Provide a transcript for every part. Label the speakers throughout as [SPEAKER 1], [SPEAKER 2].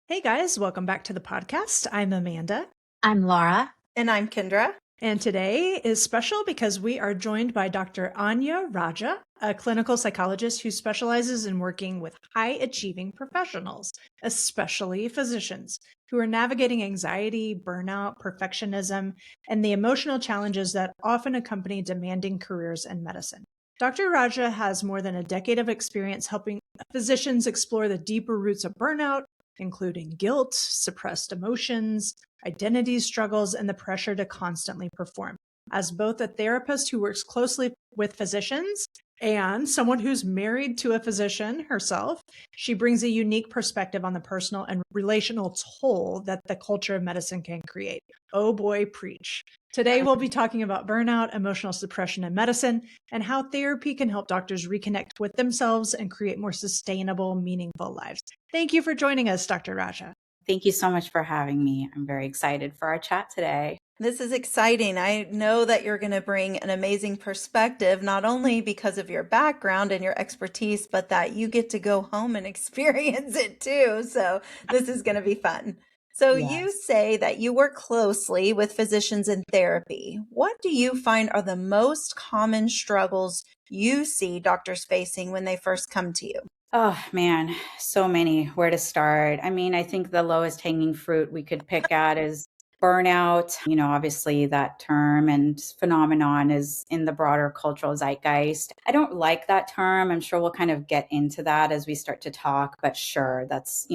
[SPEAKER 1] Hey guys, welcome back to the podcast. I'm Amanda,
[SPEAKER 2] I'm Laura.
[SPEAKER 3] And I'm Kendra.
[SPEAKER 1] and today is special because we are joined by Dr. Annia Raja, a clinical psychologist who specializes in working with high achieving professionals, especially physicians, who are navigating anxiety, burnout, perfectionism, and the emotional challenges that often accompany demanding careers in medicine. Dr. Raja has more than a decade of experience helping physicians explore the deeper roots of burnout, including guilt, suppressed emotions, identity struggles, and the pressure to constantly perform. As both a therapist who works closely with physicians and someone who's married to a physician herself, she brings a unique perspective on the personal and relational toll that the culture of medicine can create. Oh boy, preach. Today, we'll be talking about burnout, emotional suppression in medicine, and how therapy can help doctors reconnect with themselves and create more sustainable, meaningful lives. Thank you for joining us, Dr. Raja.
[SPEAKER 2] Thank you so much for having me. I'm very excited for our chat today.
[SPEAKER 3] This is exciting. I know that you're going to bring an amazing perspective, not only because of your background and your expertise, but that you get to go home and experience it too. So this is going to be fun. So you
[SPEAKER 2] Yes.
[SPEAKER 3] say that you work closely with physicians in therapy. What do you find are the most common struggles you see doctors facing when they first come to you?
[SPEAKER 2] Oh man, so many. Where to start? I mean, I think the lowest hanging fruit we could pick at is burnout. Obviously that term and phenomenon is in the broader cultural zeitgeist. I don't like that term. I'm sure we'll kind of get into that as we start to talk, but sure, that's,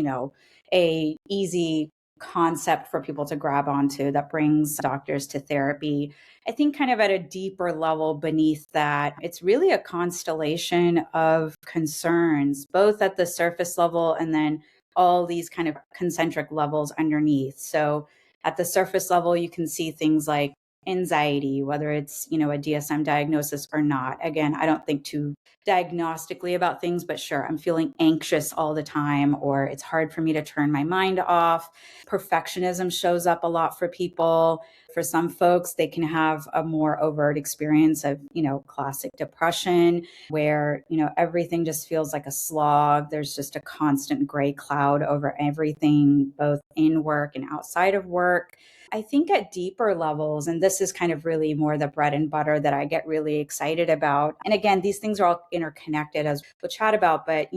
[SPEAKER 2] a easy concept for people to grab onto that brings doctors to therapy. I think kind of at a deeper level beneath that, it's really a constellation of concerns, both at the surface level and then all these kind of concentric levels underneath. So at the surface level, you can see things like anxiety, whether it's, a DSM diagnosis or not. Again, I don't think too diagnostically about things, but sure, I'm feeling anxious all the time, or it's hard for me to turn my mind off. Perfectionism shows up a lot for people. For some folks, they can have a more overt experience of, classic depression where, everything just feels like a slog. There's just a constant gray cloud over everything, both in work and outside of work. I think at deeper levels, and this is kind of really more the bread and butter that I get really excited about. And again, these things are all interconnected as we'll chat about, but,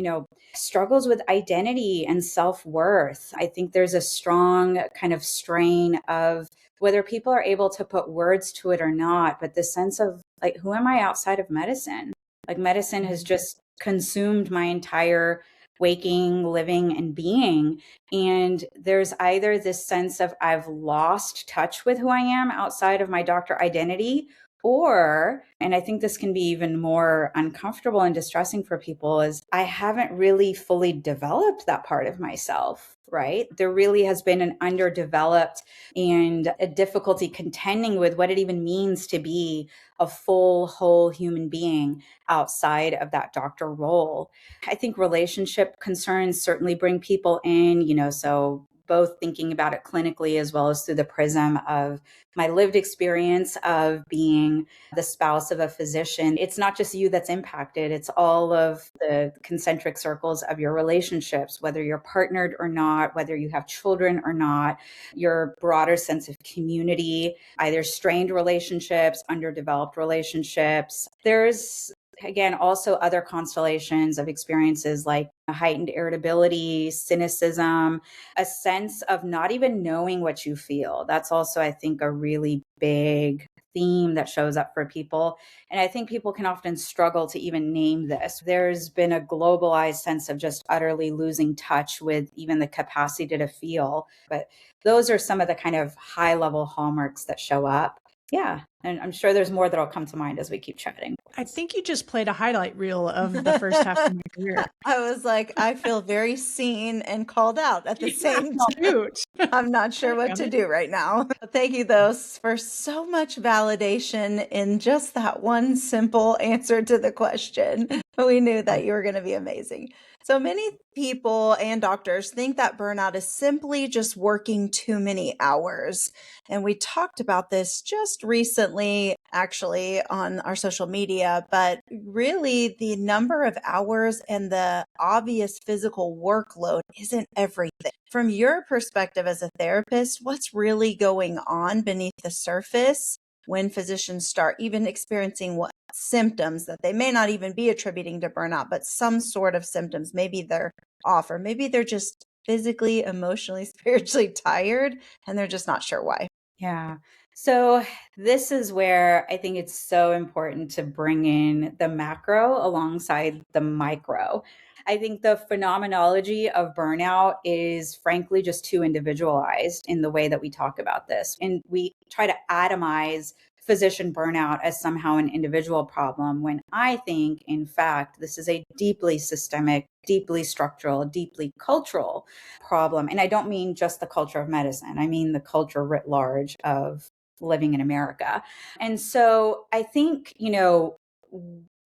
[SPEAKER 2] struggles with identity and self-worth. I think there's a strong kind of strain of whether people are able to put words to it or not, but the sense of like, who am I outside of medicine? Like medicine has just consumed my entire waking, living, and being. And there's either this sense of I've lost touch with who I am outside of my doctor identity, or, and I think this can be even more uncomfortable and distressing for people, is I haven't really fully developed that part of myself, right? There really has been an underdeveloped and a difficulty contending with what it even means to be a full, whole human being outside of that doctor role. I think relationship concerns certainly bring people in, so both thinking about it clinically as well as through the prism of my lived experience of being the spouse of a physician. It's not just you that's impacted, it's all of the concentric circles of your relationships, whether you're partnered or not, whether you have children or not, your broader sense of community, either strained relationships, underdeveloped relationships. There's again, also other constellations of experiences like heightened irritability, cynicism, a sense of not even knowing what you feel. That's also, I think, a really big theme that shows up for people. And I think people can often struggle to even name this. There's been a globalized sense of just utterly losing touch with even the capacity to feel. But those are some of the kind of high level hallmarks that show up. Yeah. And I'm sure there's more that'll come to mind as we keep chatting.
[SPEAKER 1] I think you just played a highlight reel of the first half of my career.
[SPEAKER 3] I was like, I feel very seen and called out at the same time.
[SPEAKER 1] Cute.
[SPEAKER 3] I'm not sure what to do right now. Thank you, though, for so much validation in just that one simple answer to the question. We knew that you were going to be amazing. So many people and doctors think that burnout is simply just working too many hours. And we talked about this just recently, actually, on our social media. But really, the number of hours and the obvious physical workload isn't everything. From your perspective as a therapist, what's really going on beneath the surface when physicians start even experiencing what symptoms that they may not even be attributing to burnout, but some sort of symptoms? Maybe they're off, or maybe they're just physically, emotionally, spiritually tired, and they're just not sure why.
[SPEAKER 2] Yeah. So this is where I think it's so important to bring in the macro alongside the micro. I think the phenomenology of burnout is frankly just too individualized in the way that we talk about this. And we try to atomize physician burnout as somehow an individual problem, when I think, in fact, this is a deeply systemic, deeply structural, deeply cultural problem. And I don't mean just the culture of medicine, I mean the culture writ large of living in America. And so I think,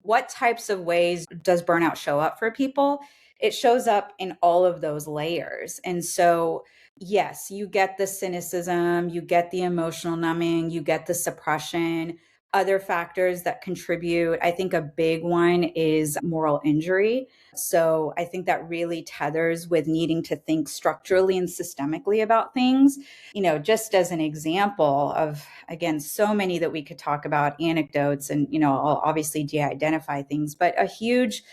[SPEAKER 2] what types of ways does burnout show up for people? It shows up in all of those layers. And so, yes, you get the cynicism, you get the emotional numbing, you get the suppression. Other factors that contribute, I think a big one is moral injury. So I think that really tethers with needing to think structurally and systemically about things. Just as an example of, again, so many that we could talk about, anecdotes, and, I'll obviously de-identify things, but a huge,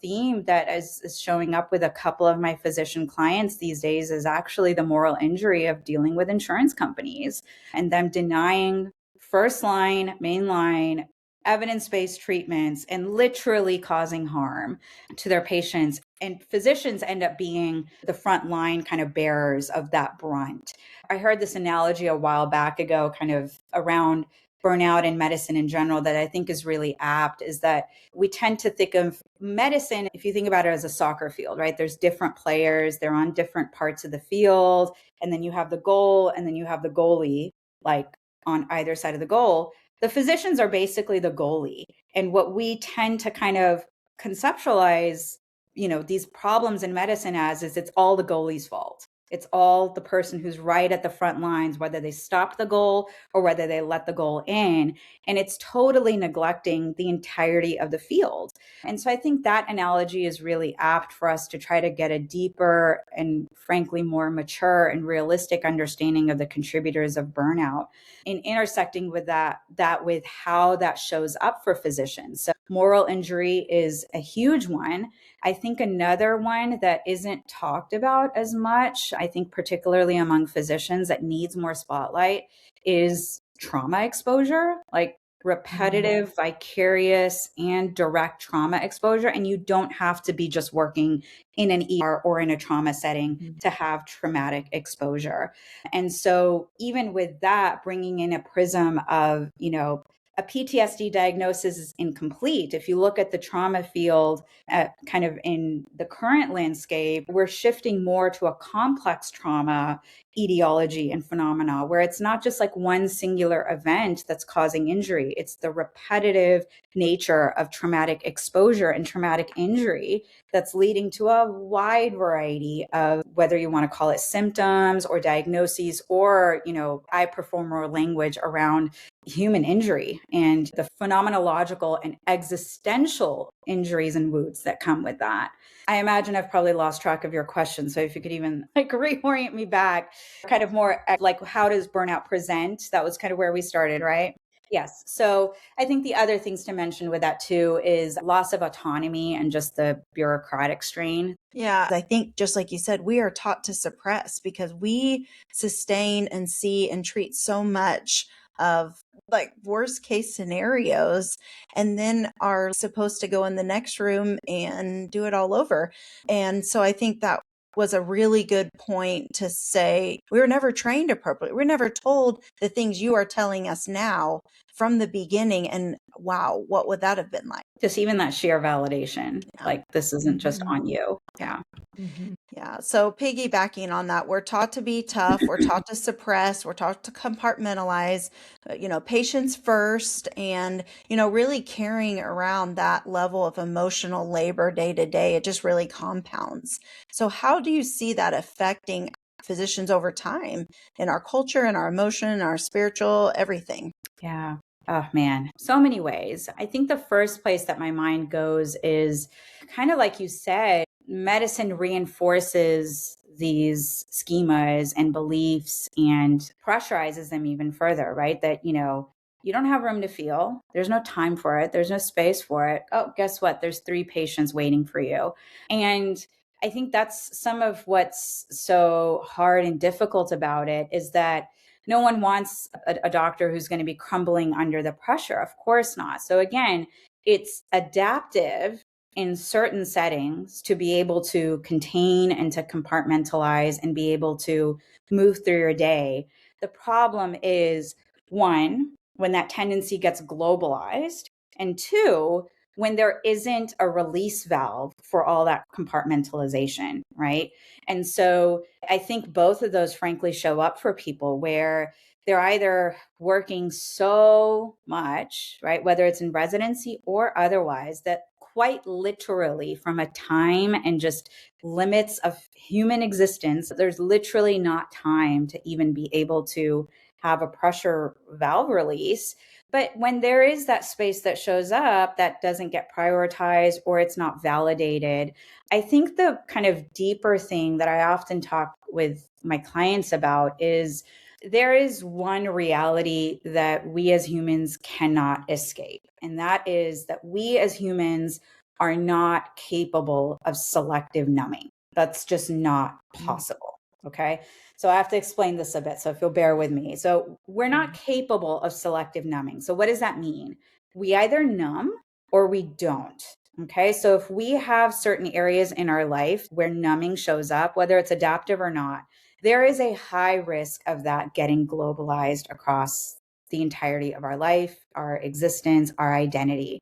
[SPEAKER 2] theme that is showing up with a couple of my physician clients these days is actually the moral injury of dealing with insurance companies and them denying first line, main line, evidence-based treatments and literally causing harm to their patients. And physicians end up being the front line kind of bearers of that brunt. I heard this analogy a while back ago, kind of around burnout in medicine in general, that I think is really apt, is that we tend to think of medicine, if you think about it, as a soccer field, right? There's different players, they're on different parts of the field, and then you have the goal, and then you have the goalie, like on either side of the goal. The physicians are basically the goalie. And what we tend to kind of conceptualize, these problems in medicine as, is it's all the goalie's fault. It's all the person who's right at the front lines, whether they stop the goal or whether they let the goal in. And it's totally neglecting the entirety of the field. And so I think that analogy is really apt for us to try to get a deeper and frankly more mature and realistic understanding of the contributors of burnout, and intersecting with that with how that shows up for physicians. So moral injury is a huge one. I think another one that isn't talked about as much, I think particularly among physicians, that needs more spotlight, is trauma exposure, like repetitive, vicarious, and direct trauma exposure. And you don't have to be just working in an ER or in a trauma setting to have traumatic exposure. And so even with that, bringing in a prism of, a PTSD diagnosis is incomplete. If you look at the trauma field, kind of in the current landscape, we're shifting more to a complex trauma etiology and phenomena, where it's not just like one singular event that's causing injury. It's the repetitive nature of traumatic exposure and traumatic injury that's leading to a wide variety of, whether you want to call it symptoms or diagnoses, or, I prefer more language around human injury and the phenomenological and existential injuries and wounds that come with that. I imagine I've probably lost track of your question. So if you could even reorient me back, kind of more like, how does burnout present? That was kind of where we started, right? Yes. So I think the other things to mention with that too is loss of autonomy and just the bureaucratic strain.
[SPEAKER 3] Yeah, I think just like you said, we are taught to suppress because we sustain and see and treat so much of like worst case scenarios, and then are supposed to go in the next room and do it all over. And so I think that was a really good point to say we were never trained appropriately. We're never told the things you are telling us now from the beginning. And wow, what would that have been like?
[SPEAKER 2] Just even that sheer validation,
[SPEAKER 3] Yeah.
[SPEAKER 2] like this isn't just
[SPEAKER 1] Mhm.
[SPEAKER 2] on you.
[SPEAKER 3] Yeah.
[SPEAKER 1] Mhm.
[SPEAKER 3] Yeah. So piggybacking on that, we're taught to be tough. We're taught to suppress. We're taught to compartmentalize, patience first, and, really carrying around that level of emotional labor day to day. It just really compounds. So how do you see that affecting physicians over time in our culture, in our emotion, our spiritual, everything?
[SPEAKER 2] Yeah. Oh man, so many ways. I think the first place that my mind goes is kind of like you said, medicine reinforces these schemas and beliefs and pressurizes them even further, right? That, you don't have room to feel. There's no time for it. There's no space for it. Oh, guess what? There's 3 patients waiting for you. And I think that's some of what's so hard and difficult about it is that no one wants a doctor who's going to be crumbling under the pressure. Of course not. So again, it's adaptive in certain settings to be able to contain and to compartmentalize and be able to move through your day. The problem is, one, when that tendency gets globalized, and two, when there isn't a release valve for all that compartmentalization, right? And so I think both of those, frankly, show up for people where they're either working so much, right, whether it's in residency or otherwise, that quite literally, from a time and just limits of human existence, there's literally not time to even be able to have a pressure valve release. But when there is that space that shows up that doesn't get prioritized or it's not validated, I think the kind of deeper thing that I often talk with my clients about is there is one reality that we as humans cannot escape. And that is that we as humans are not capable of selective numbing. That's just not possible. Okay. So I have to explain this a bit. So if you'll bear with me. So we're not capable of selective numbing. So what does that mean? We either numb or we don't. Okay. So if we have certain areas in our life where numbing shows up, whether it's adaptive or not, there is a high risk of that getting globalized across the entirety of our life, our existence, our identity.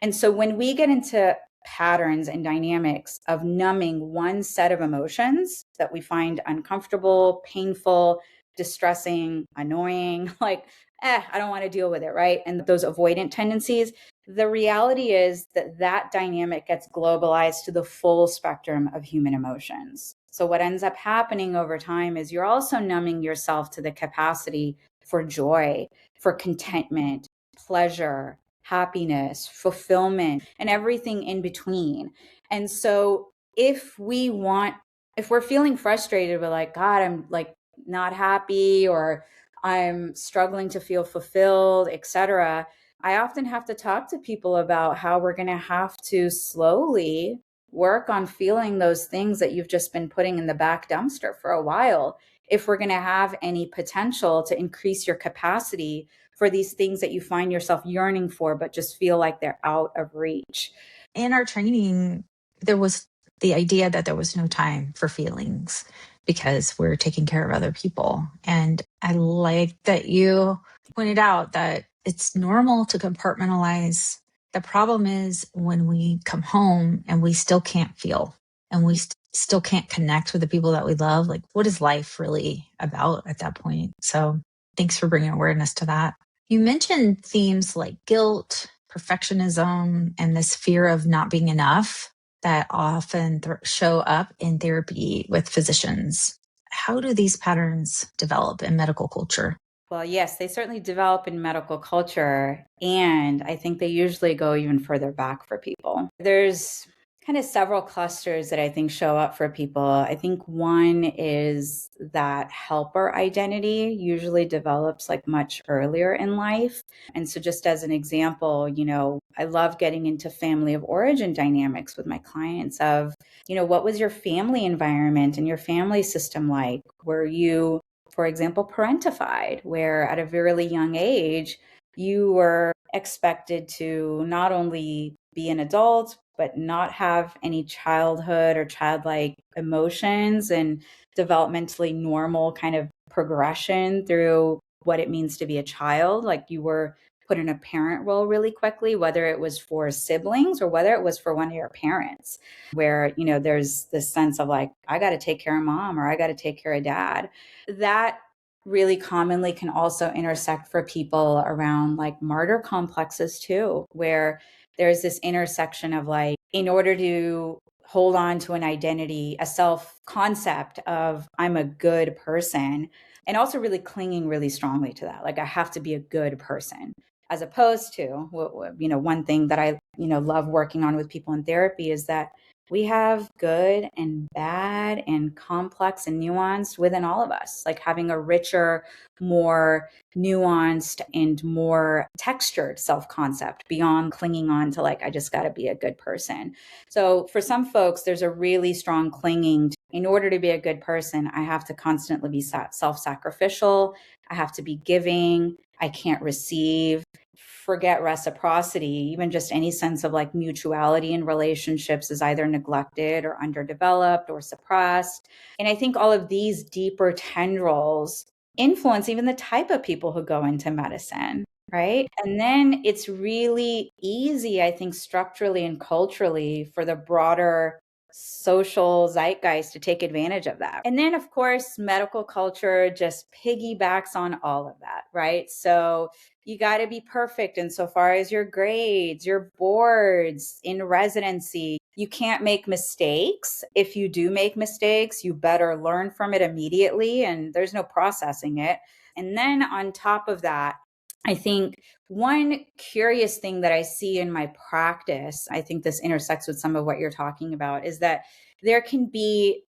[SPEAKER 2] And so when we get into patterns and dynamics of numbing one set of emotions that we find uncomfortable, painful, distressing, annoying, like, I don't want to deal with it, right? And those avoidant tendencies, the reality is that that dynamic gets globalized to the full spectrum of human emotions. So what ends up happening over time is you're also numbing yourself to the capacity for joy, for contentment, pleasure, happiness, fulfillment, and everything in between. And so if we're feeling frustrated, we're like, God, I'm like not happy, or I'm struggling to feel fulfilled, etc. I often have to talk to people about how we're going to have to slowly work on feeling those things that you've just been putting in the back dumpster for a while if we're going to have any potential to increase your capacity for these things that you find yourself yearning for but just feel like they're out of reach.
[SPEAKER 4] In our training, there was the idea that there was no time for feelings because we're taking care of other people. And I like that you pointed out that it's normal to compartmentalize. The problem is when we come home and we still can't feel and we still can't connect with the people that we love. Like, what is life really about at that point? So thanks for bringing awareness to that. You mentioned themes like guilt, perfectionism, and this fear of not being enough that often show up in therapy with physicians. How do these patterns develop in medical culture?
[SPEAKER 2] Well, yes, they certainly develop in medical culture. And I think they usually go even further back for people. There's kind of several clusters that I think show up for people. I think one is that helper identity usually develops like much earlier in life. And so, just as an example, I love getting into family of origin dynamics with my clients of, what was your family environment and your family system like? Were you, for example, parentified, where at a very young age, you were expected to not only be an adult, but not have any childhood or childlike emotions and developmentally normal kind of progression through what it means to be a child. Like you were put in a parent role really quickly, whether it was for siblings or whether it was for one of your parents, where, there's this sense of like, I got to take care of mom or I got to take care of dad. That really commonly can also intersect for people around like martyr complexes too, where there's this intersection of like, in order to hold on to an identity, a self concept of I'm a good person, and also really clinging really strongly to that. Like I have to be a good person, as opposed to, one thing that I, love working on with people in therapy is that we have good and bad and complex and nuanced within all of us, like having a richer, more nuanced and more textured self-concept beyond clinging on to like, I just got to be a good person. So for some folks, there's a really strong clinging. In order to be a good person, I have to constantly be self-sacrificial. I have to be giving. I can't receive. Forget reciprocity. Even just any sense of like mutuality in relationships is either neglected or underdeveloped or suppressed. And I think all of these deeper tendrils influence even the type of people who go into medicine, right? And then it's really easy, I think, structurally and culturally for the broader social zeitgeist to take advantage of that. And then, of course, medical culture just piggybacks on all of that, right? So you got to be perfect insofar as your grades, your boards in residency. You can't make mistakes. If you do make mistakes, you better learn from it immediately, and there's no processing it. And then on top of that, I think one curious thing that I see in my practice, I think this intersects with some of what you're talking about, is that there can be,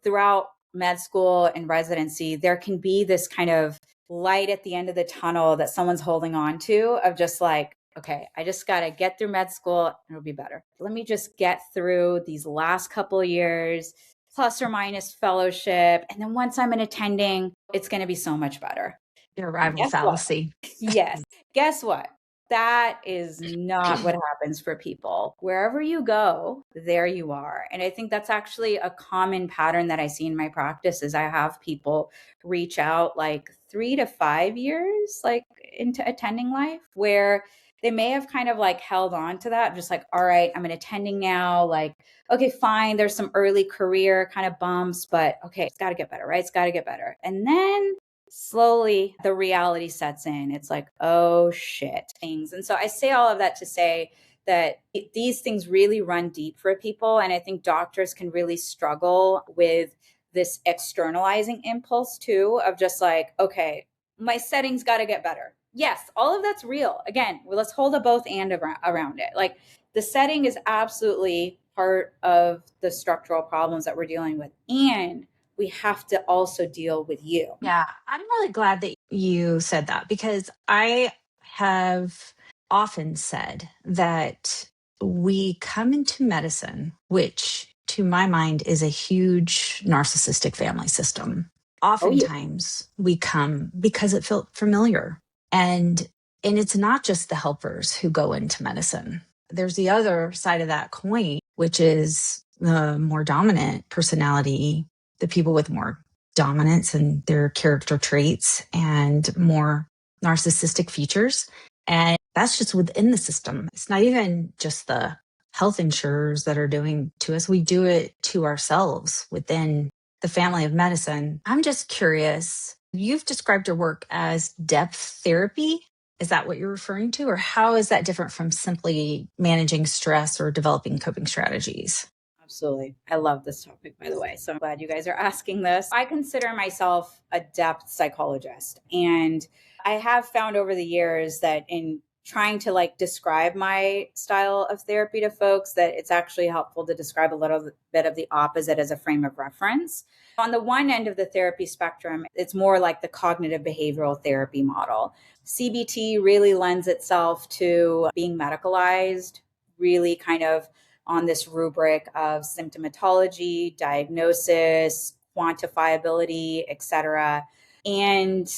[SPEAKER 2] throughout med school and residency, there can be this kind of light at the end of the tunnel that someone's holding on to of just like, okay, I just got to get through med school and it'll be better. Let me just get through these last couple of years, plus or minus fellowship. And then once I'm an attending, it's going to be so much better.
[SPEAKER 4] Your arrival
[SPEAKER 2] Guess what?
[SPEAKER 4] fallacy.
[SPEAKER 2] Yes. Guess what? That is not what happens for people. Wherever you go, there you are. And I think that's actually a common pattern that I see in my practice is I have people reach out like 3 to 5 years like into attending life where they may have kind of like held on to that, just like, all right, I'm an attending now. Like, okay, fine. There's some early career kind of bumps, but okay, it's got to get better, right? It's got to get better. And then slowly the reality sets in. It's like, oh shit, things. And so I say all of that to say that these things really run deep for people. And I think doctors can really struggle with this externalizing impulse too, of just like, okay, my setting's got to get better. Yes, all of that's real. Again, let's hold a both and around it. Like the setting is absolutely part of the structural problems that we're dealing with. And we have to also deal with you.
[SPEAKER 4] Yeah, I'm really glad that you said that because I have often said that we come into medicine, which to my mind is a huge narcissistic family system.
[SPEAKER 2] Oh, yeah.
[SPEAKER 4] Oftentimes we come because it felt familiar. And it's not just the helpers who go into medicine. There's the other side of that coin, which is the more dominant personality, the people with more dominance in their character traits and more narcissistic features. And that's just within the system. It's not even just the health insurers that are doing to us. We do it to ourselves within the family of medicine. I'm just curious. You've described your work as depth therapy. Is that what you're referring to? Or how is that different from simply managing stress or developing coping strategies?
[SPEAKER 2] Absolutely. I love this topic, by the way. So I'm glad you guys are asking this. I consider myself a depth psychologist. And I have found over the years that in trying to like describe my style of therapy to folks, that it's actually helpful to describe a little bit of the opposite as a frame of reference. On the one end of the therapy spectrum, it's more like the cognitive behavioral therapy model. CBT really lends itself to being medicalized, really kind of on this rubric of symptomatology, diagnosis, quantifiability, et cetera. And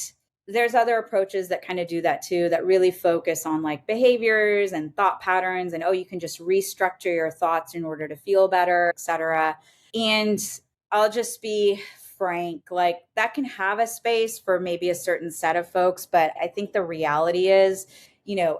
[SPEAKER 2] there's other approaches that kind of do that too, that really focus on like behaviors and thought patterns and, oh, you can just restructure your thoughts in order to feel better, etc. And I'll just be frank, like that can have a space for maybe a certain set of folks. But I think the reality is,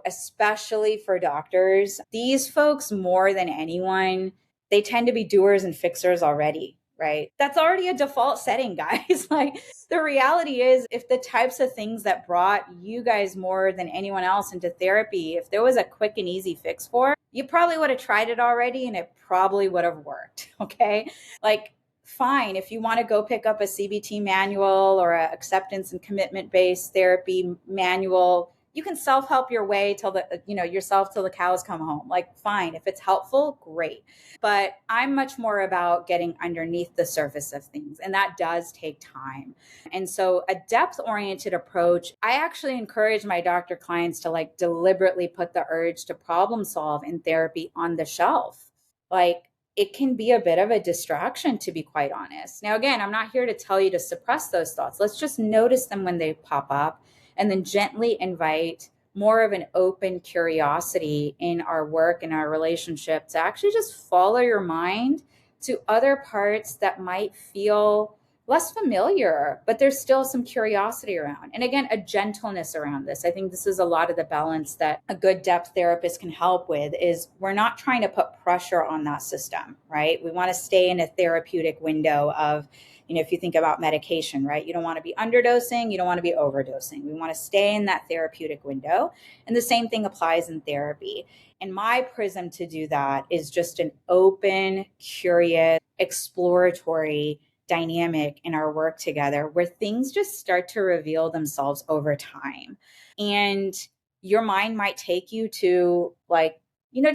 [SPEAKER 2] especially for doctors, these folks more than anyone, they tend to be doers and fixers already, right? That's already a default setting, guys. Like the reality is, if the types of things that brought you guys more than anyone else into therapy, if there was a quick and easy fix for, you probably would have tried it already and it probably would have worked. Okay. Like, fine, if you want to go pick up a CBT manual or a acceptance and commitment based therapy manual, you can self-help your way till yourself till the cows come home. Like, fine, if it's helpful, great. But I'm much more about getting underneath the surface of things, and that does take time. And so a depth-oriented approach, I actually encourage my doctor clients to like deliberately put the urge to problem solve in therapy on the shelf. Like, it can be a bit of a distraction, to be quite honest. Now, again, I'm not here to tell you to suppress those thoughts. Let's just notice them when they pop up and then gently invite more of an open curiosity in our work and our relationship to actually just follow your mind to other parts that might feel less familiar, but there's still some curiosity around. And again, a gentleness around this. I think this is a lot of the balance that a good depth therapist can help with, is we're not trying to put pressure on that system, right? We want to stay in a therapeutic window of, if you think about medication, right? You don't want to be underdosing, you don't want to be overdosing. We want to stay in that therapeutic window. And the same thing applies in therapy. And my prism to do that is just an open, curious, exploratory dynamic in our work together, where things just start to reveal themselves over time. And your mind might take you to like,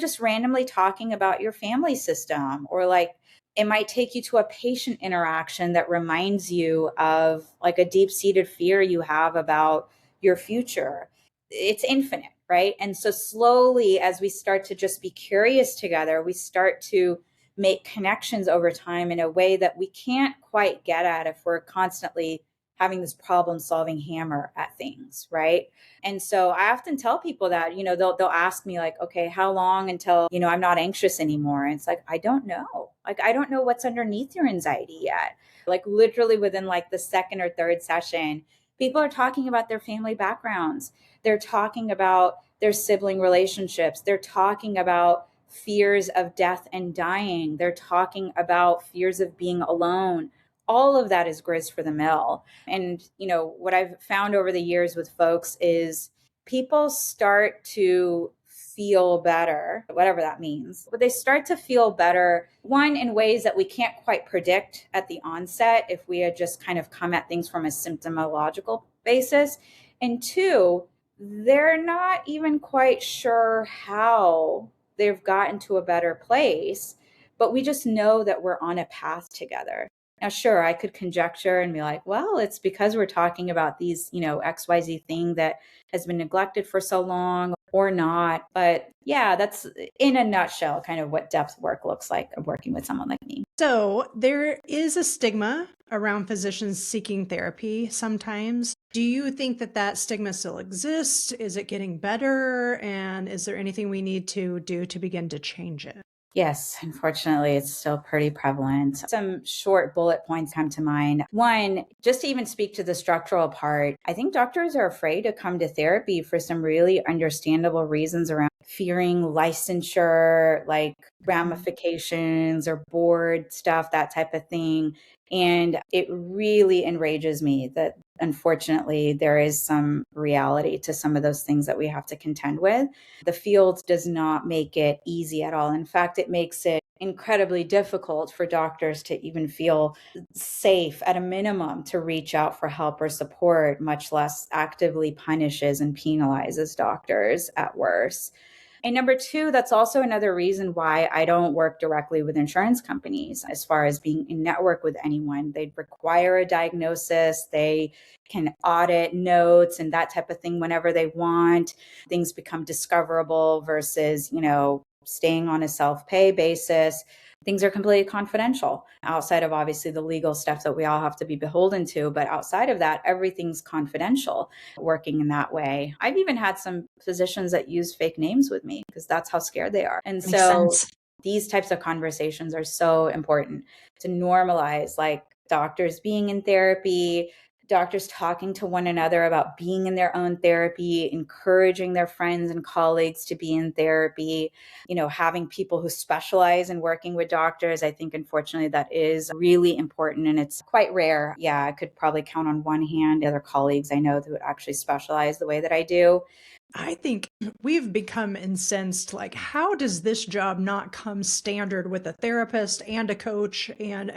[SPEAKER 2] just randomly talking about your family system, or like it might take you to a patient interaction that reminds you of like a deep-seated fear you have about your future. It's infinite, right? And so slowly, as we start to just be curious together, we start to make connections over time in a way that we can't quite get at if we're constantly having this problem solving hammer at things, right? And so I often tell people that, they'll ask me like, okay, how long until, I'm not anxious anymore? And it's like, I don't know. Like, I don't know what's underneath your anxiety yet. Like literally within like the second or third session, people are talking about their family backgrounds. They're talking about their sibling relationships. They're talking about fears of death and dying. They're talking about fears of being alone. All of that is grist for the mill. And, what I've found over the years with folks is people start to feel better, whatever that means. But they start to feel better, one, in ways that we can't quite predict at the onset if we had just kind of come at things from a symptomological basis. And two, they're not even quite sure how they've gotten to a better place, but we just know that we're on a path together. Now, sure, I could conjecture and be like, well, it's because we're talking about these, XYZ thing that has been neglected for so long, or not. But yeah, that's in a nutshell kind of what depth work looks like of working with someone like me.
[SPEAKER 1] So there is a stigma around physicians seeking therapy sometimes. Do you think that stigma still exists? Is it getting better? And is there anything we need to do to begin to change it?
[SPEAKER 2] Yes, unfortunately, it's still pretty prevalent. Some short bullet points come to mind. One, just to even speak to the structural part, I think doctors are afraid to come to therapy for some really understandable reasons around fearing licensure, like ramifications or board stuff, that type of thing. And it really enrages me that unfortunately there is some reality to some of those things that we have to contend with. The field does not make it easy at all. In fact, it makes it incredibly difficult for doctors to even feel safe at a minimum to reach out for help or support, much less actively punishes and penalizes doctors at worst. And number two, that's also another reason why I don't work directly with insurance companies as far as being in network with anyone. They'd require a diagnosis. They can audit notes and that type of thing whenever they want. Things become discoverable versus, staying on a self-pay basis. things are completely confidential outside of obviously the legal stuff that we all have to be beholden to. But outside of that, everything's confidential working in that way. I've even had some physicians that use fake names with me because that's how scared they are. And
[SPEAKER 4] Makes
[SPEAKER 2] so
[SPEAKER 4] sense.
[SPEAKER 2] these types of conversations are so important to normalize, like doctors being in therapy, doctors talking to one another about being in their own therapy, encouraging their friends and colleagues to be in therapy, having people who specialize in working with doctors. I think, unfortunately, that is really important and it's quite rare. Yeah, I could probably count on one hand the other colleagues I know that would actually specialize the way that I do.
[SPEAKER 1] I think we've become incensed. Like, how does this job not come standard with a therapist and a coach and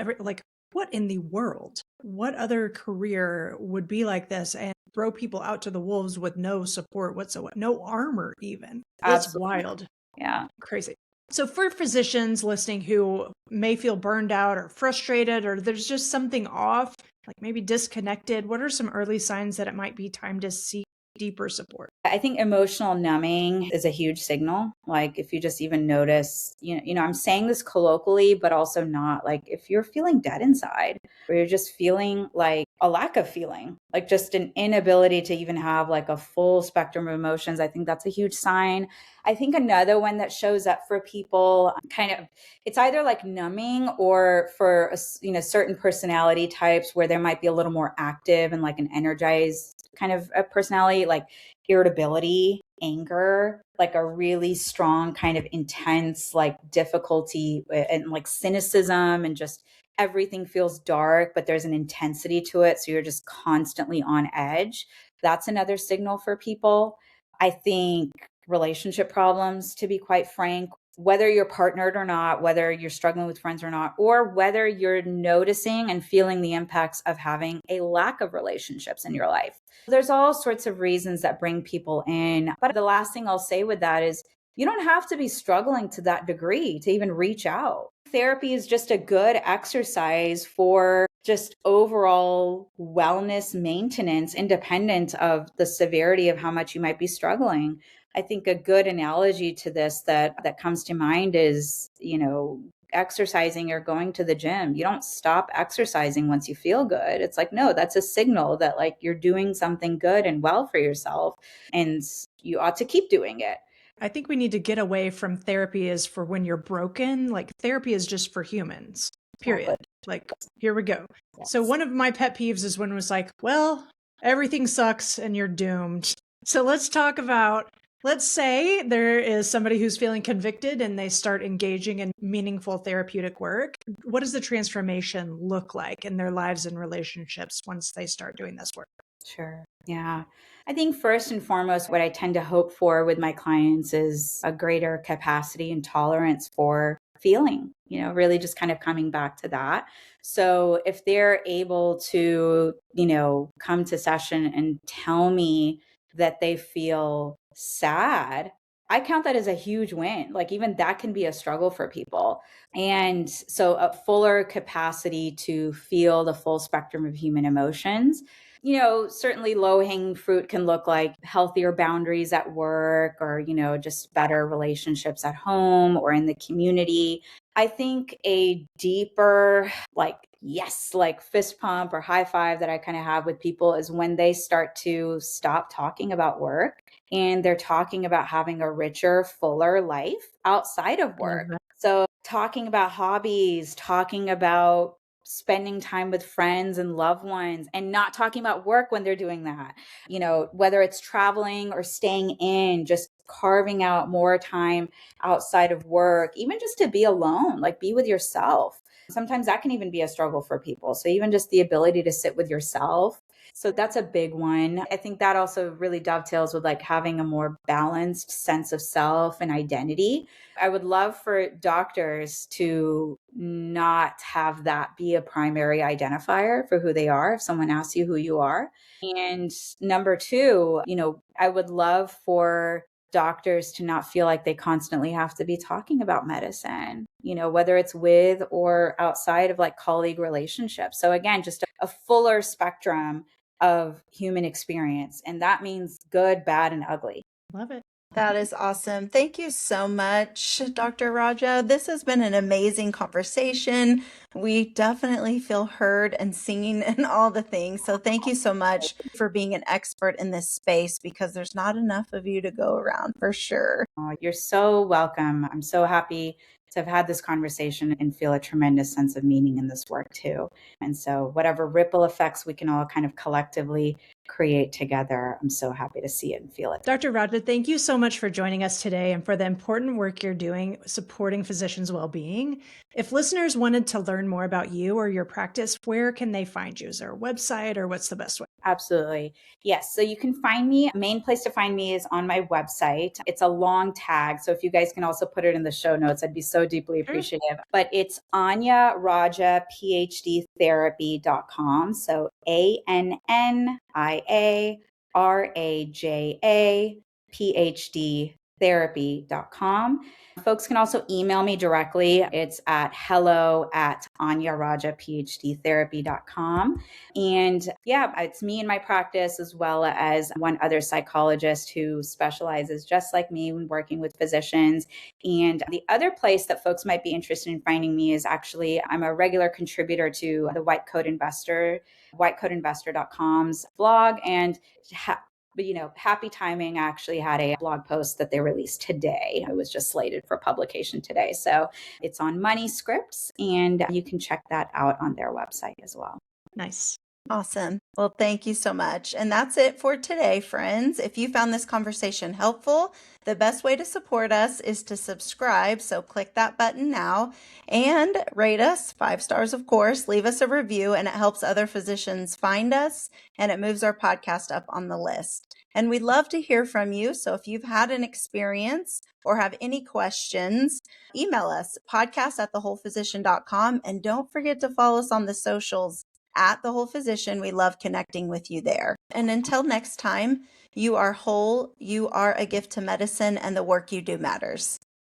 [SPEAKER 1] what in the world? What other career would be like this and throw people out to the wolves with no support whatsoever, no armor even? It's
[SPEAKER 2] Absolutely.
[SPEAKER 1] wild.
[SPEAKER 2] Yeah.
[SPEAKER 1] Crazy. So for physicians listening who may feel burned out or frustrated, or there's just something off, like maybe disconnected, what are some early signs that it might be time to seek deeper support?
[SPEAKER 2] I think emotional numbing is a huge signal. Like if you just even notice, I'm saying this colloquially, but also not, like if you're feeling dead inside, or you're just feeling like a lack of feeling, like just an inability to even have like a full spectrum of emotions, I think that's a huge sign. I think another one that shows up for people it's either like numbing or for, certain personality types where there might be a little more active and like an energized kind of a personality, like irritability, anger, like a really strong kind of intense like difficulty and like cynicism, and just everything feels dark, but there's an intensity to it. So you're just constantly on edge. That's another signal for people. I think relationship problems, to be quite frank, whether you're partnered or not, whether you're struggling with friends or not, or whether you're noticing and feeling the impacts of having a lack of relationships in your life. There's all sorts of reasons that bring people in. But the last thing I'll say with that is you don't have to be struggling to that degree to even reach out. Therapy is just a good exercise for just overall wellness maintenance, independent of the severity of how much you might be struggling. I think a good analogy to this that comes to mind is, exercising or going to the gym. You don't stop exercising once you feel good. It's like, no, that's a signal that like you're doing something good and well for yourself, and you ought to keep doing it.
[SPEAKER 1] I think we need to get away from therapy is for when you're broken. Like therapy is just for humans, period. Like, here we go.
[SPEAKER 2] Yes.
[SPEAKER 1] So one of my pet peeves is when it was like, well, everything sucks and you're doomed. So let's talk about, let's say there is somebody who's feeling convicted and they start engaging in meaningful therapeutic work. What does the transformation look like in their lives and relationships once they start doing this work?
[SPEAKER 2] Sure. Yeah. I think first and foremost, what I tend to hope for with my clients is a greater capacity and tolerance for feeling, really just kind of coming back to that. So if they're able to, come to session and tell me that they feel sad, I count that as a huge win. Like even that can be a struggle for people. And so a fuller capacity to feel the full spectrum of human emotions. Certainly low hanging fruit can look like healthier boundaries at work, or, just better relationships at home or in the community. I think a deeper, like fist pump or high five that I kind of have with people is when they start to stop talking about work and they're talking about having a richer, fuller life outside of work. So talking about hobbies, talking about spending time with friends and loved ones, and not talking about work when they're doing that. Whether it's traveling or staying in, just carving out more time outside of work, even just to be alone, like be with yourself. Sometimes that can even be a struggle for people. So even just the ability to sit with yourself. So that's a big one. I think that also really dovetails with like having a more balanced sense of self and identity. I would love for doctors to not have that be a primary identifier for who they are if someone asks you who you are. And number two, I would love for doctors to not feel like they constantly have to be talking about medicine, whether it's with or outside of like colleague relationships. So again, just a fuller spectrum of human experience. And that means good, bad, and ugly.
[SPEAKER 1] Love it.
[SPEAKER 3] That is awesome. Thank you so much, Dr. Raja. This has been an amazing conversation. We definitely feel heard and seen and all the things. So thank you so much for being an expert in this space, because there's not enough of you to go around for sure.
[SPEAKER 2] Oh, you're so welcome. I'm so happy to have had this conversation and feel a tremendous sense of meaning in this work too. And so whatever ripple effects we can all kind of collectively create together, I'm so happy to see it and feel it.
[SPEAKER 1] Dr. Raja, thank you so much for joining us today and for the important work you're doing supporting physicians' well-being. If listeners wanted to learn more about you or your practice, where can they find you? Is there a website, or what's the best way?
[SPEAKER 2] Absolutely. Yes. So you can find me. Main place to find me is on my website. It's a long tag. So if you guys can also put it in the show notes, I'd be so deeply appreciative. But it's Annia Raja PhD therapy.com. So ANNIA RAJA therapy.com. Folks can also email me directly. It's at hello@AnniaRajaPhDtherapy.com. And yeah, it's me in my practice, as well as one other psychologist who specializes just like me when working with physicians. And the other place that folks might be interested in finding me is actually, I'm a regular contributor to the White Coat Investor, whitecodeinvestor.com's blog. And but happy timing, actually had a blog post that they released today. It was just slated for publication today. So it's on Money Scripts, and you can check that out on their website as well.
[SPEAKER 1] Nice.
[SPEAKER 3] Awesome. Well, thank you so much. And that's it for today, friends. If you found this conversation helpful, the best way to support us is to subscribe. So click that button now and rate us 5 stars, of course. Leave us a review, and it helps other physicians find us, and it moves our podcast up on the list. And we'd love to hear from you. So if you've had an experience or have any questions, email us podcast@thewholephysician.com. And don't forget to follow us on the socials at The Whole Physician. We love connecting with you there. And until next time, you are whole, you are a gift to medicine, and the work you do matters.